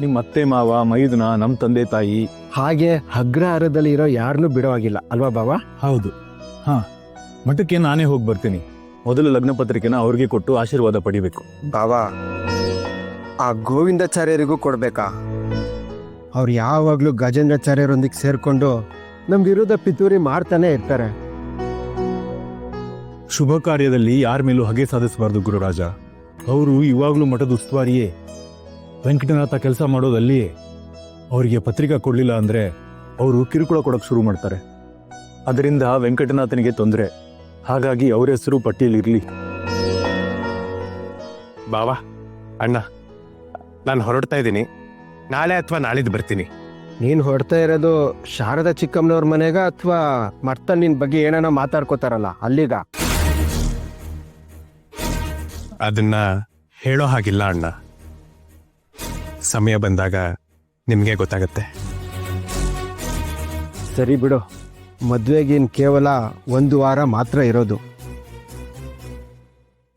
ನಿಮ್ಮ ಅತ್ತೆ ಮಾವ ಮೈದುನ ನಮ್ಮ ತಂದೆ ತಾಯಿ. ಹಾಗೆ ಅಗ್ರಹಾರದಲ್ಲಿ ಇರೋ ಯಾರನ್ನೂ ಬಿಡೋವಾಗಿಲ್ಲ ಅಲ್ವಾ ಬಾವ? ಹೌದು. ಹಾ, ಮಠಕ್ಕೆ ನಾನೇ ಹೋಗಿ ಬರ್ತೀನಿ. ಮೊದಲು ಲಗ್ನ ಪತ್ರಿಕೆನ ಅವ್ರಿಗೆ ಕೊಟ್ಟು ಆಶೀರ್ವಾದ ಪಡಿಬೇಕು. ಬಾವ, ಆ ಗೋವಿಂದಾಚಾರ್ಯರಿಗೂ ಕೊಡ್ಬೇಕಾ? ಅವ್ರು ಯಾವಾಗ್ಲೂ ಗಜೇಂದ್ರಾಚಾರ್ಯರೊಂದಿಗೆ ಸೇರ್ಕೊಂಡು ನಮ್ ವಿರುದ್ಧ ಪಿತೂರಿ ಮಾಡ್ತಾನೆ ಇರ್ತಾರೆ. ಶುಭ ಕಾರ್ಯದಲ್ಲಿ ಯಾರ ಮೇಲೂ ಹಗೆ ಸಾಧಿಸಬಾರ್ದು ಗುರುರಾಜ. ಅವರು ಇವಾಗಲೂ ಮಠದ ಉಸ್ತುವಾರಿಯೇ. ವೆಂಕಟನಾಥ ಕೆಲಸ ಮಾಡೋದಲ್ಲಿಯೇ. ಅವರಿಗೆ ಪತ್ರಿಕಾ ಕೊಡಲಿಲ್ಲ ಅಂದರೆ ಅವರು ಕಿರುಕುಳ ಕೊಡೋಕೆ ಶುರು ಮಾಡ್ತಾರೆ. ಅದರಿಂದ ವೆಂಕಟನಾಥನಿಗೆ ತೊಂದರೆ. ಹಾಗಾಗಿ ಅವರ ಹೆಸರು ಪಟ್ಟಿಯಲ್ಲಿರಲಿ. ಬಾವಾ, ಅಣ್ಣ, ನಾನು ಹೊರಡ್ತಾ ಇದ್ದೀನಿ. ನಾಳೆ ಅಥವಾ ನಾಳಿದ್ದು ಬರ್ತೀನಿ. ನೀನ್ ಹೊಡ್ತಾ ಇರೋದು ಶಾರದಾ ಚಿಕ್ಕಮ್ಮನವ್ರ ಮನೆಗ ಅಥವಾ ಮರ್ತಲ್ಲಿ ನಿನ್ ಬಗ್ಗೆ ಏನಾನ ಮಾತಾಡ್ಕೋತಾರಲ್ಲ ಅಲ್ಲಿಗ? ಅದನ್ನ ಹೇಳೋ ಹಾಗಿಲ್ಲ ಅಣ್ಣ. ಸಮಯ ಬಂದಾಗ ನಿಮಗೆ ಗೊತ್ತಾಗತ್ತೆ. ಸರಿ ಬಿಡು, ಮದ್ವೆಗಿನ್ ಕೇವಲ 1 ವಾರ ಮಾತ್ರ ಇರೋದು.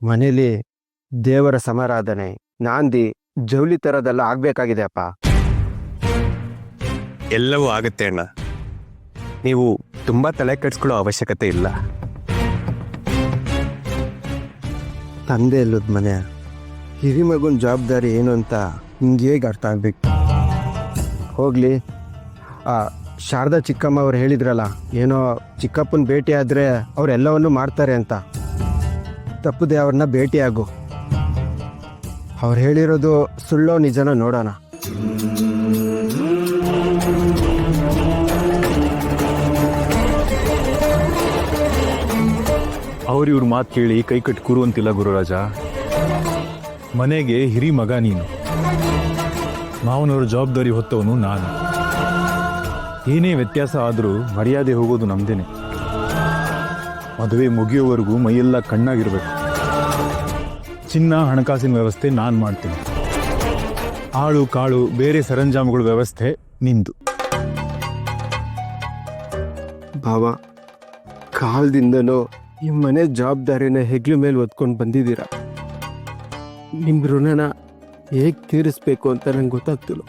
ಮನೇಲಿ ದೇವರ ಸಮಾರಾಧನೆ, ನಾಂದಿ, ಜೌಲಿ ತರದೆಲ್ಲ ಆಗ್ಬೇಕಾಗಿದೆ ಅಪ್ಪ. ಎಲ್ಲವೂ ಆಗತ್ತೆ ಅಣ್ಣ. ನೀವು ತುಂಬಾ ತಲೆ ಕೆಡಿಸ್ಕೊಳ್ಳೋ ಅವಶ್ಯಕತೆ ಇಲ್ಲ. ತಂದೆ ಇಲ್ಲದ ಮನೆ, ಹಿರಿ ಮಗುನ ಜವಾಬ್ದಾರಿ ಏನು ಅಂತ ನಿಂಗೆ ಹೇಗೆ ಅರ್ಥ ಆಗ್ಬೇಕು? ಹೋಗ್ಲಿ, ಶಾರದಾ ಚಿಕ್ಕಮ್ಮ ಅವ್ರು ಹೇಳಿದ್ರಲ್ಲ, ಏನೋ ಚಿಕ್ಕಪ್ಪನ ಭೇಟಿ ಆದರೆ ಅವರೆಲ್ಲವನ್ನೂ ಮಾಡ್ತಾರೆ ಅಂತ. ತಪ್ಪದೆ ಅವ್ರನ್ನ ಭೇಟಿಯಾಗು. ಅವ್ರು ಹೇಳಿರೋದು ಸುಳ್ಳೋ ನಿಜನೋ ನೋಡೋಣ. ಅವ್ರಿವ್ರ ಮಾತು ಕೇಳಿ ಕೈ ಕಟ್ಟಿ ಕೂರುವಂತಿಲ್ಲ ಗುರುರಾಜ. ಮನೆಗೆ ಹಿರಿ ಮಗ ನೀನು, ಮಾವನವ್ರ ಜವಾಬ್ದಾರಿ ಹೊತ್ತವನು ನಾನು. ಏನೇ ವ್ಯತ್ಯಾಸ ಆದರೂ ಮರ್ಯಾದೆ ಹೋಗೋದು ನಮ್ದೇನೆ. ಮದುವೆ ಮುಗಿಯೋವರೆಗೂ ಮೈಯೆಲ್ಲ ಕಣ್ಣಾಗಿರ್ಬೇಕು. ಚಿನ್ನ ಹಣಕಾಸಿನ ವ್ಯವಸ್ಥೆ ನಾನು ಮಾಡ್ತೀನಿ. ಆಳು ಕಾಳು ಬೇರೆ ಸರಂಜಾಮುಗಳ ವ್ಯವಸ್ಥೆ ನಿಂದು. ಭಾವ, ಕಾಲದಿಂದನೂ ಈ ಮನೆ ಜವಾಬ್ದಾರಿನ ಹೆಗ್ಲ ಮೇಲೆ ಒತ್ಕೊಂಡು ಬಂದಿದ್ದೀರ. ನಿಮ್ಮ ಋಣನ ಹೇಗೆ ತೀರಿಸ್ಬೇಕು ಅಂತ ನಂಗೆ ಗೊತ್ತಾಗ್ತಿಲ್ಲ.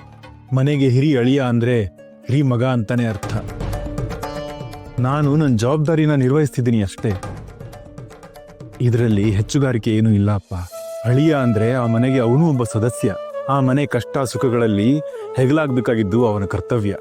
ಮನೆಗೆ ಹಿರಿ ಅಳಿಯ ಅಂದರೆ ಹಿರಿ ಮಗ ಅಂತಾನೆ ಅರ್ಥ. ನಾನು ನನ್ನ ಜವಾಬ್ದಾರಿನ ನಿರ್ವಹಿಸ್ತಿದ್ದೀನಿ ಅಷ್ಟೇ. ಇದರಲ್ಲಿ ಹೆಚ್ಚುಗಾರಿಕೆ ಏನೂ ಇಲ್ಲ ಅಪ್ಪ. ಅಳಿಯ ಅಂದರೆ ಆ ಮನೆಗೆ ಅವನು ಒಬ್ಬ ಸದಸ್ಯ. ಆ ಮನೆ ಕಷ್ಟ ಸುಖಗಳಲ್ಲಿ ಹೆಗಲಾಗಬೇಕಾಗಿದ್ದು ಅವನ ಕರ್ತವ್ಯ.